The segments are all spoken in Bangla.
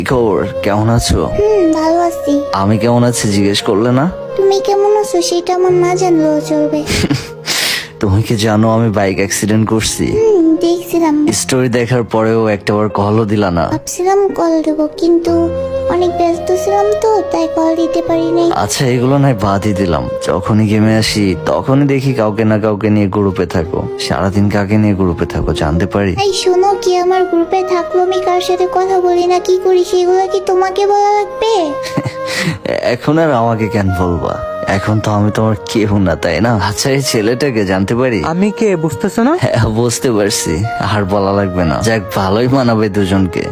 কি খবর, কেমন আছো? ভালো আছি। আমি কেমন আছি জিজ্ঞেস করলে না? তুমি কেমন আছো সেটা আমার না জানলেও চলবে। তুমি কি জানো আমি বাইক অ্যাক্সিডেন্ট করছি? দেখছিলাম। স্টোরি দেখার পরেও একটাবার কলও দিলা না। ভাবছিলাম কল দেবো কিন্তু অনেক ব্যস্ত ছিলাম তো তাই কল দিতে পারি নাই। আচ্ছা এগুলো নয় বাদই দিলাম, যখনই গেমে আসি তখনই দেখি কাউকে না কাউকে নিয়ে গ্রুপে থাকো। সারাদিন কাকে নিয়ে গ্রুপে থাকো জানতে পারি? এই শোনো, কি আমার গ্রুপে থাকলো আমি কার সাথে কথা বলি না কি করি সেগুলো কি তোমাকে বলা লাগবে? এখন আর আমাকে কেন বলবা? এখন তো আমি তোমার কেউ না, তাই না? আচ্ছা এই ছেলেটাকে জানতে পারি? আমি কে বুঝতেছো না? হ্যাঁ বুঝতে পারছি, আর বলা লাগবে না। যাক ভালোই মানাবে দুজনকে।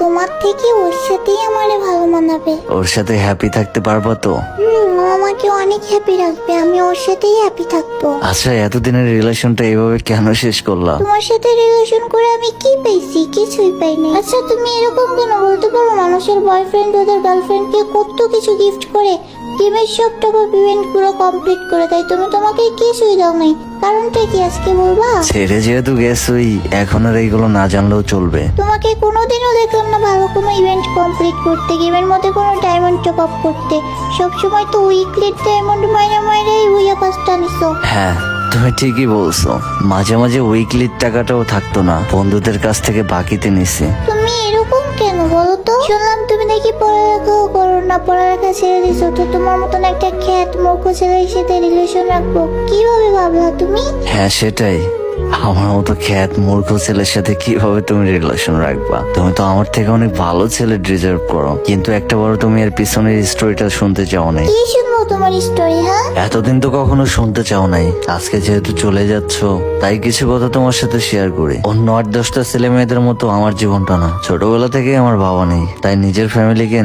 তোমার থেকে ওর সাথেই আমারে ভালো মানাবে। ওর সাথে হ্যাপি থাকতে পারবা তো? ও আমাকে অনেক হ্যাপি রাখবে, আমি ওর সাথেই হ্যাপি থাকবো। আচ্ছা এতদিনের রিলেশনটা এইভাবে কেন শেষ করলা? তোমার সাথে রিলেশন করে আমি কি পেয়েছি? কিছুই পাইনি। আচ্ছা তুমি এরকম কেন বলতে পারো? মানুষের বয়ফ্রেন্ড ওদের গার্লফ্রেন্ডকে কত কিছু গিফট করে, গেমের সব টপ আপ ইভেন্ট পুরো কমপ্লিট করে দেয়, তুমি তোমাকে কিছুই দাও নাই। কারণটা কি আজকে বলবা? ছেড়ে যেহেতু গেছই এখন আর এইগুলো না জানলেও চলবে। তোমাকে কোনোদিনও দেখলাম না ভালো কোনো ইভেন্ট কমপ্লিট করতে, গেমের মধ্যে কোনো ডায়মন্ড টপ আপ করতে। সবসময় তো উইকলি ডায়মন্ড মাইরা মাইরাই উইয়া পাঁচটা নিছো। হ্যাঁ তুমি ঠিকই বলছো, মাঝে মাঝে উইকলির টাকাটাও থাকতো না, বন্ধুদের কাছ থেকে বাকিতে নিছি। তুমি এরকম কেন বলো তো? শুনলাম তুমি নাকি পড়ালেখাও করো না, পড়ালেখা ছেড়ে দিছো, তো তোমার মতন একটা খ্যাত মূর্খ ছেলের সাথে রিলেশন রাখবো কিভাবে ভাবলা তুমি? হ্যাঁ সেটাই, আমার মতো খ্যাত মূর্খ ছেলের সাথে কিভাবে তুমি রিলেশন রাখবা? তুমি তো আমার থেকে অনেক ভালো ছেলে ডিজার্ভ করো, কিন্তু একটা বড় তুমি এর পিছনের স্টোরিটা শুনতে চাও নাই। কি শুনবো তোমার স্টোরি? হ্যাঁ এতদিন তো কখনো শুনতে চাও নাই, আজকে যেহেতু চলে যাচ্ছ তাই কিছু কথা তোমার সাথে শেয়ার করি। অন্য 8-10টা ছেলে মেয়েদের মতো আমার জীবনটা না। ছোটবেলা থেকে আমার বাবা নেই, তাই নিজের ফ্যামিলিকে